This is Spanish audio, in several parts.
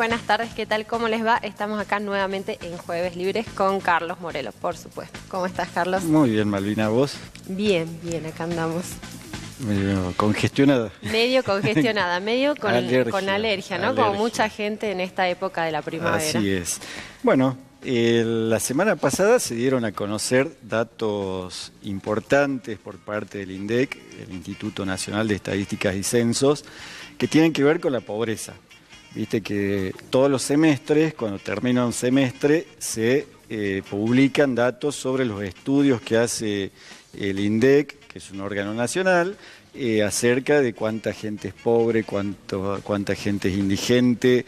buenas tardes, ¿qué tal? ¿Cómo les va? Estamos acá nuevamente en Jueves Libres con Carlos Morelo, por supuesto. ¿Cómo estás, Carlos? Muy bien, Malvina, ¿vos? Bien, acá andamos. Medio congestionada. Medio congestionada, medio con alergia, ¿no? Alergia. Como mucha gente en esta época de la primavera. Así es. Bueno, la semana pasada se dieron a conocer datos importantes por parte del INDEC, el Instituto Nacional de Estadísticas y Censos, que tienen que ver con la pobreza. Viste que todos los semestres, cuando termina un semestre, se publican datos sobre los estudios que hace el INDEC, que es un órgano nacional, acerca de cuánta gente es pobre, cuánta gente es indigente,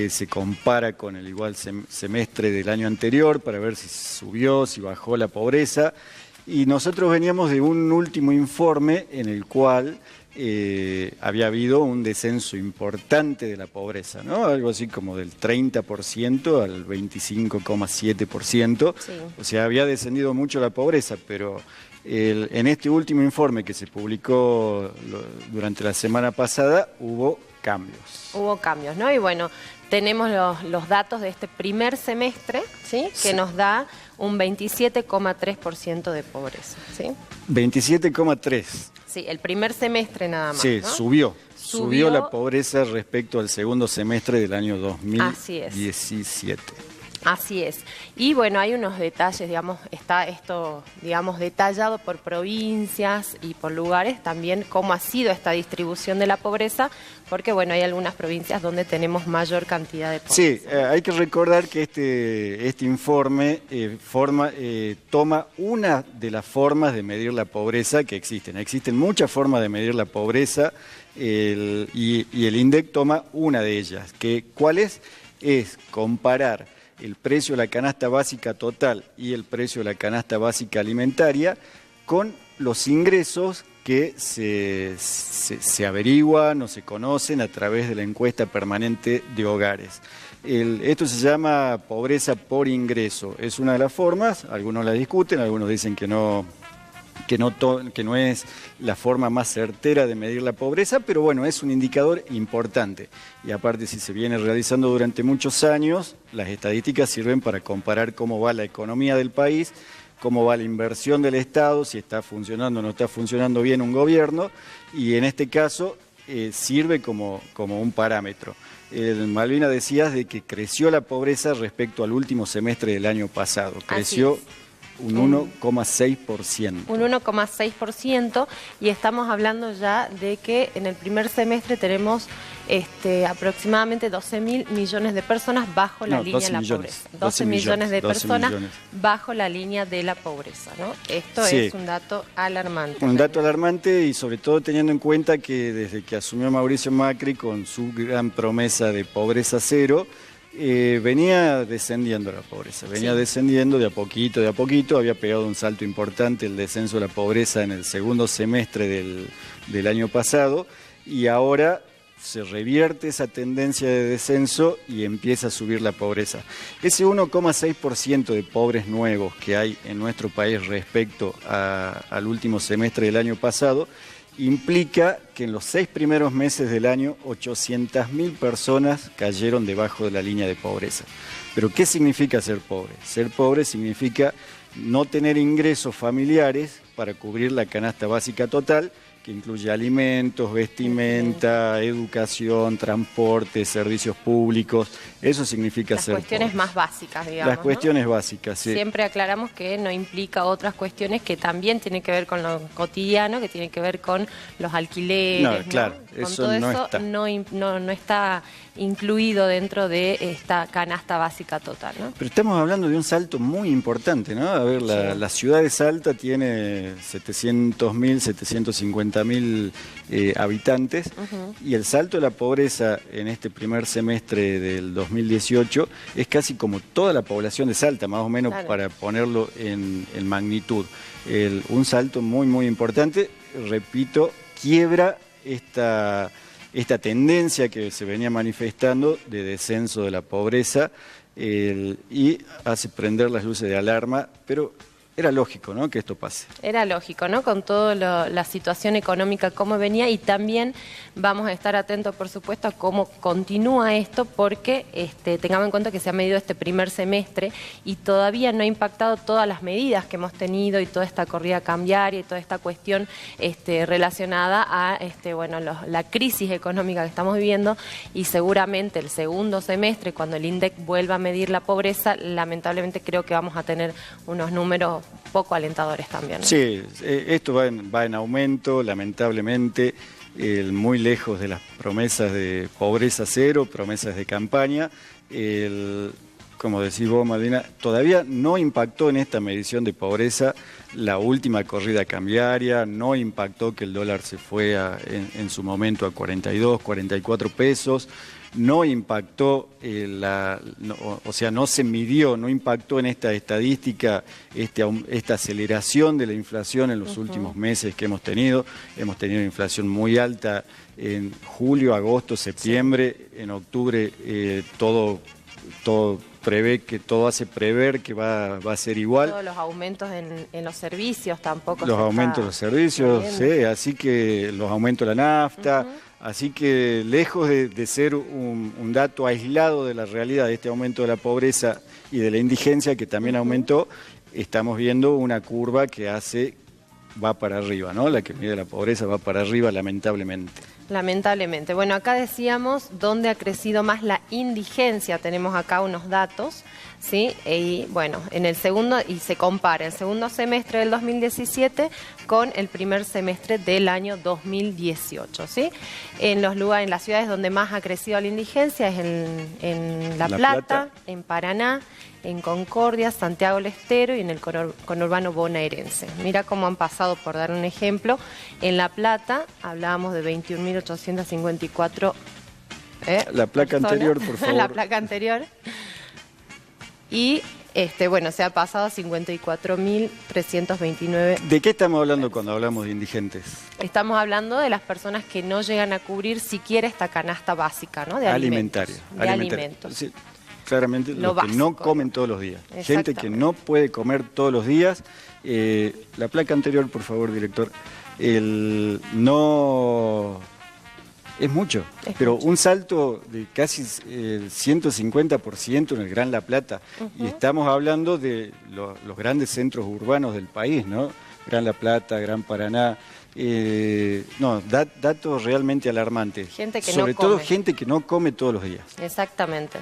se compara con el igual semestre del año anterior para ver si subió, si bajó la pobreza. Y nosotros veníamos de un último informe en el cual había habido un descenso importante de la pobreza, ¿no? Algo así como del 30% al 25,7%. Sí. O sea, había descendido mucho la pobreza, pero en este último informe que se publicó durante la semana pasada hubo cambios. Hubo cambios, ¿no? Y bueno, tenemos los datos de este primer semestre, ¿sí? Que nos da un 27,3% de pobreza, ¿sí? 27,3%. Sí, el primer semestre nada más, sí, ¿no? Subió la pobreza respecto al segundo semestre del año 2017. Así es. Y bueno, hay unos detalles, digamos, está esto, digamos, detallado por provincias y por lugares, también cómo ha sido esta distribución de la pobreza, porque bueno, hay algunas provincias donde tenemos mayor cantidad de pobreza. Sí, hay que recordar que este informe toma una de las formas de medir la pobreza que existen. Existen muchas formas de medir la pobreza y el INDEC toma una de ellas. ¿Cuál es? Es comparar el precio de la canasta básica total y el precio de la canasta básica alimentaria con los ingresos que se averiguan o se conocen a través de la encuesta permanente de hogares. Esto se llama pobreza por ingreso. Es una de las formas, algunos la discuten, algunos dicen que no es la forma más certera de medir la pobreza, pero bueno, es un indicador importante. Y aparte, si se viene realizando durante muchos años, las estadísticas sirven para comparar cómo va la economía del país, cómo va la inversión del Estado, si está funcionando o no está funcionando bien un gobierno, y en este caso sirve como un parámetro. Malvina, decías de que creció la pobreza respecto al último semestre del año pasado. Creció un 1,6%. Un 1,6%, y estamos hablando ya de que en el primer semestre tenemos aproximadamente 12.000 millones de personas bajo la línea de la pobreza. 12 millones de personas bajo la línea de la pobreza, ¿no? Esto es un dato alarmante. Un dato alarmante, y sobre todo teniendo en cuenta que desde que asumió Mauricio Macri con su gran promesa de pobreza cero, venía descendiendo la pobreza, descendiendo de a poquito, había pegado un salto importante el descenso de la pobreza en el segundo semestre del año pasado, y ahora se revierte esa tendencia de descenso y empieza a subir la pobreza. Ese 1,6% de pobres nuevos que hay en nuestro país respecto al último semestre del año pasado implica que en los 6 primeros meses del año 800.000 personas cayeron debajo de la línea de pobreza. ¿Pero qué significa ser pobre? Ser pobre significa no tener ingresos familiares para cubrir la canasta básica total, que incluye alimentos, vestimenta, educación, transporte, servicios públicos. Eso significa ser pobre. Las cuestiones más básicas, digamos. Las cuestiones básicas, sí. Siempre aclaramos que no implica otras cuestiones que también tienen que ver con lo cotidiano, que tienen que ver con los alquileres. No, claro, con eso todo no eso está. No está incluido dentro de esta canasta básica total, ¿no? Pero estamos hablando de un salto muy importante, ¿no? A ver, la ciudad de Salta tiene 700.000, 750.000 habitantes, y el salto de la pobreza en este primer semestre del 2018 es casi como toda la población de Salta, más o menos, para ponerlo en magnitud. Un salto muy, muy importante, repito, quiebra esta tendencia que se venía manifestando de descenso de la pobreza, y hace prender las luces de alarma, pero era lógico, ¿no?, que esto pase. Era lógico, ¿no?, con toda la situación económica como venía, y también vamos a estar atentos, por supuesto, a cómo continúa esto, porque tengamos en cuenta que se ha medido este primer semestre y todavía no ha impactado todas las medidas que hemos tenido y toda esta corrida cambiaria y toda esta cuestión relacionada a bueno, la crisis económica que estamos viviendo, y seguramente el segundo semestre, cuando el INDEC vuelva a medir la pobreza, lamentablemente creo que vamos a tener unos números poco alentadores también, ¿no? Sí, esto va en aumento, lamentablemente, muy lejos de las promesas de pobreza cero, promesas de campaña. Como decís vos, Malvina, todavía no impactó en esta medición de pobreza la última corrida cambiaria, no impactó que el dólar se fue en su momento a 42, 44 pesos, no impactó, no se midió, no impactó en esta estadística esta aceleración de la inflación en los últimos meses que hemos tenido. Hemos tenido inflación muy alta en julio, agosto, septiembre, sí. En octubre todo hace prever que va a ser igual. Todos los aumentos en los servicios tampoco. Los aumentos de los servicios, sí, así que los aumentos de la nafta, así que lejos de ser un dato aislado de la realidad de este aumento de la pobreza y de la indigencia, que también aumentó, estamos viendo una curva que va para arriba, ¿no? La que mide la pobreza va para arriba, lamentablemente. Lamentablemente. Bueno, acá decíamos dónde ha crecido más la indigencia. Tenemos acá unos datos, ¿sí? Y bueno, y se compara el segundo semestre del 2017 con el primer semestre del año 2018, ¿sí? En las ciudades donde más ha crecido la indigencia es en La Plata, en Paraná, en Concordia, Santiago del Estero y en el conurbano bonaerense. Mira cómo han pasado, por dar un ejemplo. En La Plata hablábamos de 21.854 la placa personas. Anterior, por favor. La placa anterior. Y bueno, se ha pasado a 54.329. ¿De qué estamos hablando cuando hablamos de indigentes? Estamos hablando de las personas que no llegan a cubrir siquiera esta canasta básica, ¿no? De alimentos. Alimentos. Sí. Claramente los que no comen todos los días. Gente que no puede comer todos los días. La placa anterior, por favor, director. No es mucho, pero un salto de casi el 150% en el Gran La Plata. Y estamos hablando de los grandes centros urbanos del país, ¿no? Gran La Plata, Gran Paraná. Datos realmente alarmantes. Sobre todo gente que no come todos los días. Exactamente.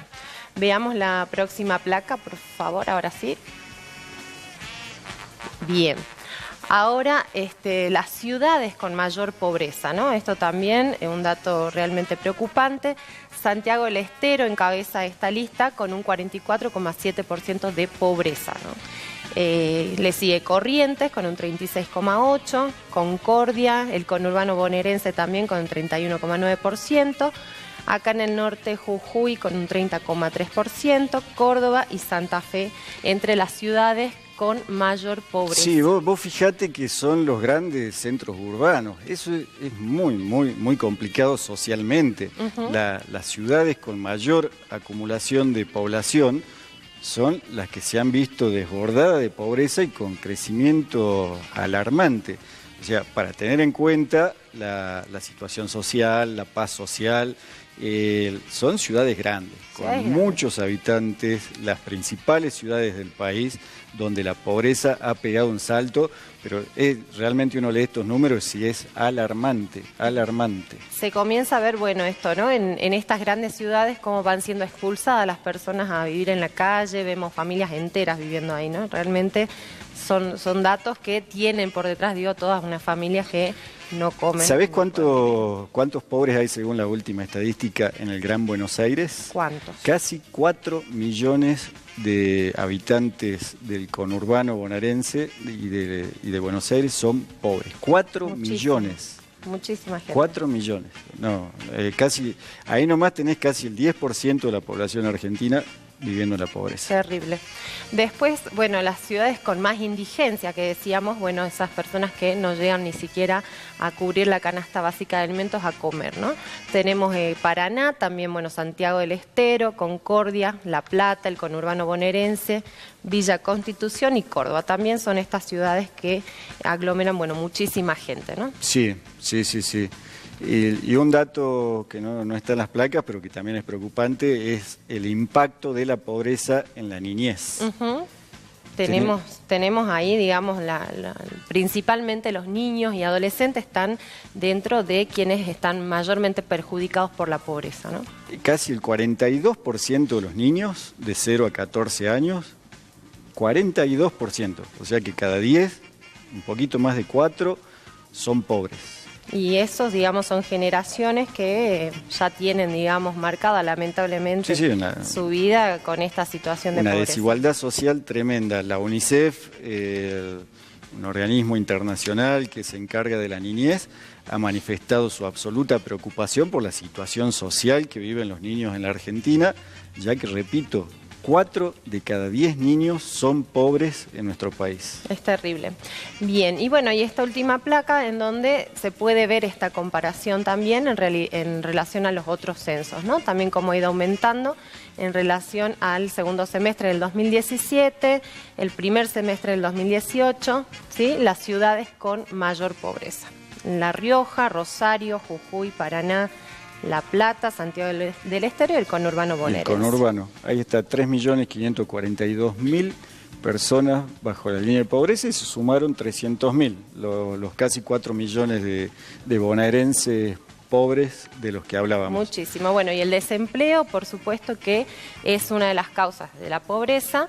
Veamos la próxima placa, por favor, ahora sí. Bien. Ahora, las ciudades con mayor pobreza, ¿no? Esto también es un dato realmente preocupante. Santiago del Estero encabeza esta lista con un 44,7% de pobreza, ¿no? Le sigue Corrientes con un 36,8%, Concordia, el conurbano bonaerense también con un 31,9%, acá en el norte Jujuy con un 30,3%, Córdoba y Santa Fe entre las ciudades con mayor pobreza. Sí, vos fijate que son los grandes centros urbanos. Eso es muy, muy, muy complicado socialmente. Las ciudades con mayor acumulación de población son las que se han visto desbordadas de pobreza y con crecimiento alarmante. O sea, para tener en cuenta la situación social, la paz social, son ciudades grandes, con muchos habitantes, las principales ciudades del país, donde la pobreza ha pegado un salto, pero realmente uno lee estos números y es alarmante, alarmante. Se comienza a ver, bueno, esto, ¿no? En estas grandes ciudades, cómo van siendo expulsadas las personas a vivir en la calle, vemos familias enteras viviendo ahí, ¿no? Realmente son datos que tienen por detrás, digo, todas unas familias que no comen. ¿Sabés cuántos pobres hay según la última estadística en el Gran Buenos Aires? ¿Cuántos? Casi 4 millones de habitantes del conurbano bonaerense y de Buenos Aires son pobres. 4 millones. Muchísima gente. 4 millones. No, ahí nomás tenés casi el 10% de la población argentina viviendo en la pobreza. Terrible. Después, bueno, las ciudades con más indigencia, que decíamos, bueno, esas personas que no llegan ni siquiera a cubrir la canasta básica de alimentos a comer, ¿no? Tenemos Paraná, también, bueno, Santiago del Estero, Concordia, La Plata, el conurbano bonaerense, Villa Constitución y Córdoba. También son estas ciudades que aglomeran, bueno, muchísima gente, ¿no? Sí. Y un dato que no está en las placas, pero que también es preocupante, es el impacto de la pobreza en la niñez. Tenemos ahí, digamos, principalmente los niños y adolescentes están dentro de quienes están mayormente perjudicados por la pobreza, ¿no? Casi el 42% de los niños de 0 a 14 años, 42%, o sea que cada 10, un poquito más de 4, son pobres. Y esos, digamos, son generaciones que ya tienen, digamos, marcada lamentablemente su vida con esta situación de pobreza. Una desigualdad social tremenda. La UNICEF, un organismo internacional que se encarga de la niñez, ha manifestado su absoluta preocupación por la situación social que viven los niños en la Argentina, ya que, repito, 4 de cada 10 niños son pobres en nuestro país. Es terrible. Bien, y bueno, y esta última placa en donde se puede ver esta comparación también en relación a los otros censos, ¿no? También cómo ha ido aumentando en relación al segundo semestre del 2017, el primer semestre del 2018, ¿sí? Las ciudades con mayor pobreza. La Rioja, Rosario, Jujuy, Paraná, La Plata, Santiago del Estero y el conurbano bonaerense. El conurbano, ahí está, 3.542.000 personas bajo la línea de pobreza y se sumaron 300.000, los casi 4 millones de bonaerenses pobres de los que hablábamos. Muchísimo. Bueno, y el desempleo, por supuesto que es una de las causas de la pobreza.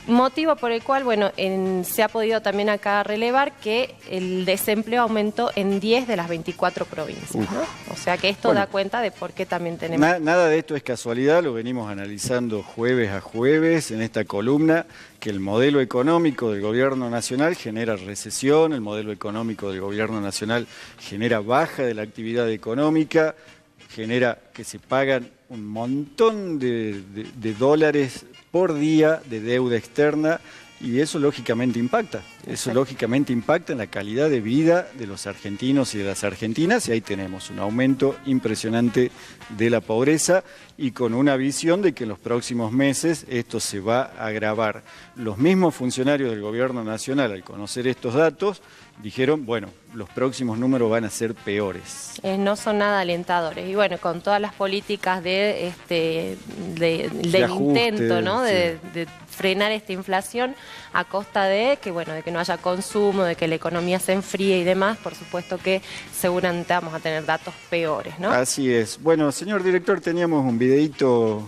Motivo por el cual, bueno, se ha podido también acá relevar que el desempleo aumentó en 10 de las 24 provincias, ¿no? O sea que esto da cuenta de por qué también tenemos... Nada de esto es casualidad, lo venimos analizando jueves a jueves en esta columna, que el modelo económico del gobierno nacional genera recesión, el modelo económico del gobierno nacional genera baja de la actividad económica, genera que se pagan un montón de dólares por día de deuda externa y eso lógicamente impacta. Eso lógicamente impacta en la calidad de vida de los argentinos y de las argentinas y ahí tenemos un aumento impresionante de la pobreza y con una visión de que en los próximos meses esto se va a agravar. Los mismos funcionarios del gobierno nacional al conocer estos datos dijeron, bueno, los próximos números van a ser peores. No son nada alentadores. Y bueno, con todas las políticas del intento, ¿no? De frenar esta inflación a costa de que, bueno, de que no haya consumo, de que la economía se enfríe y demás, por supuesto que seguramente vamos a tener datos peores, ¿no? Así es. Bueno, señor director, teníamos un videíto...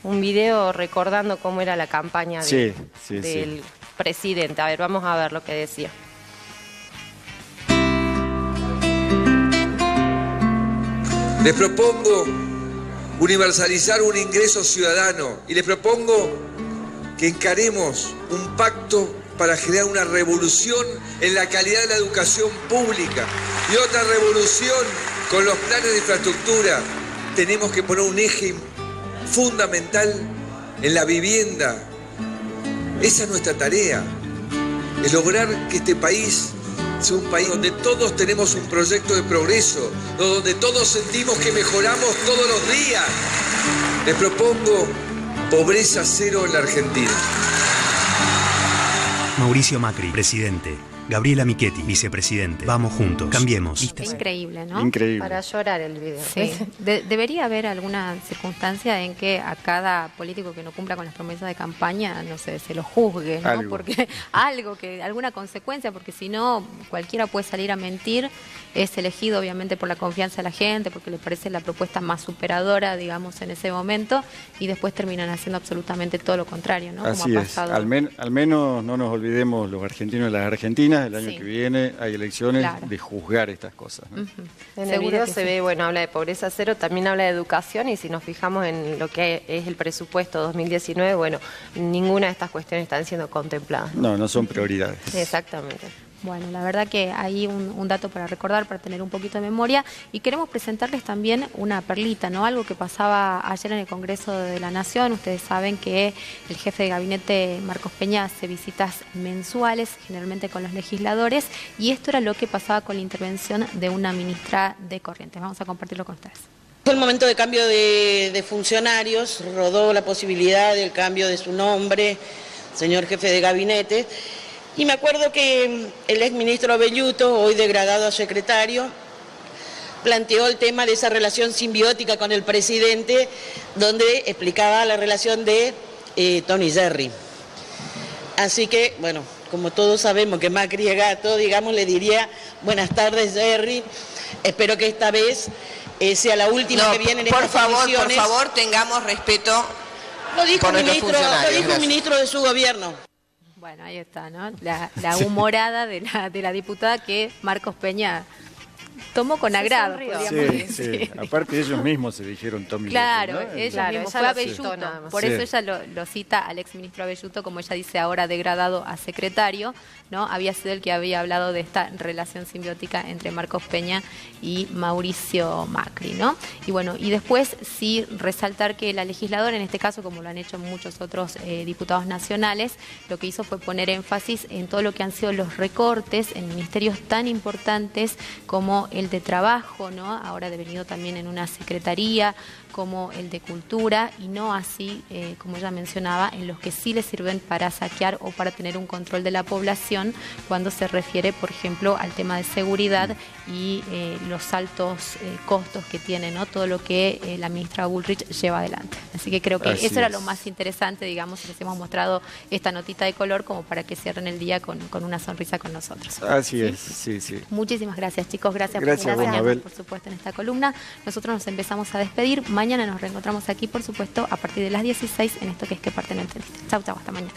Un video recordando cómo era la campaña del presidente. A ver, vamos a ver lo que decía. Les propongo universalizar un ingreso ciudadano y les propongo que encaremos un pacto para generar una revolución en la calidad de la educación pública y otra revolución con los planes de infraestructura. Tenemos que poner un eje fundamental en la vivienda. Esa es nuestra tarea, es lograr que este país sea un país donde todos tenemos un proyecto de progreso, donde todos sentimos que mejoramos todos los días. Les propongo pobreza cero en la Argentina. Mauricio Macri, presidente. Gabriela Michetti, vicepresidente. Vamos juntos, cambiemos. Increíble, ¿no? Increíble. Para llorar el video. Sí. Debería haber alguna circunstancia en que a cada político que no cumpla con las promesas de campaña, no sé, se lo juzgue, ¿no? Porque alguna consecuencia, porque si no, cualquiera puede salir a mentir. Es elegido obviamente por la confianza de la gente, porque le parece la propuesta más superadora, digamos, en ese momento, y después terminan haciendo absolutamente todo lo contrario, ¿no? Así como ha es. pasado. Al menos no nos olvidemos los argentinos y las argentinas, el año que viene hay elecciones de juzgar estas cosas, ¿no? En el video se ve, bueno, habla de pobreza cero, también habla de educación y si nos fijamos en lo que es el presupuesto 2019, bueno, ninguna de estas cuestiones están siendo contempladas. No son prioridades. Exactamente. Bueno, la verdad que hay un dato para recordar, para tener un poquito de memoria, y queremos presentarles también una perlita, ¿no? Algo que pasaba ayer en el Congreso de la Nación. Ustedes saben que el jefe de gabinete, Marcos Peña, hace visitas mensuales, generalmente con los legisladores, y esto era lo que pasaba con la intervención de una ministra de Corrientes. Vamos a compartirlo con ustedes. Fue el momento de cambio de funcionarios, rodó la posibilidad del cambio de su nombre, señor jefe de gabinete. Y me acuerdo que el exministro Velluto, hoy degradado a secretario, planteó el tema de esa relación simbiótica con el presidente, donde explicaba la relación de Tony Jerry. Así que, bueno, como todos sabemos que Macri es gato, digamos, le diría, buenas tardes Jerry, espero que esta vez sea la última que viene en estas condiciones. Por favor, tengamos respeto lo dijo por nuestros funcionarios. Lo dijo un ministro de su gobierno. Bueno, ahí está, ¿no? La humorada de la diputada que Marcos Peña tomó con agrado, podríamos decir. Sí. Aparte ellos mismos se dijeron Tommy. Claro, ¿no? ellos mismos, fue a Velluto, por eso ella lo cita al exministro Velluto, como ella dice ahora, degradado a secretario, ¿no? Había sido el que había hablado de esta relación simbiótica entre Marcos Peña y Mauricio Macri, ¿no? Y bueno, y después sí resaltar que la legisladora, en este caso, como lo han hecho muchos otros diputados nacionales, lo que hizo fue poner énfasis en todo lo que han sido los recortes en ministerios tan importantes como el de Trabajo, ¿no? Ahora devenido también en una secretaría, como el de Cultura, y no así, como ella mencionaba, en los que sí le sirven para saquear o para tener un control de la población, cuando se refiere, por ejemplo, al tema de seguridad y los altos costos que tiene, ¿no? Todo lo que la ministra Bullrich lleva adelante. Así que creo que eso era lo más interesante, digamos, les hemos mostrado esta notita de color como para que cierren el día con una sonrisa con nosotros. Así es, sí. Muchísimas gracias, chicos. Gracias por acompañarnos, por supuesto, en esta columna. Nosotros nos empezamos a despedir. Mañana nos reencontramos aquí, por supuesto, a partir de las 16 en esto que es ¿Qué parte no entendiste? Chau, hasta mañana.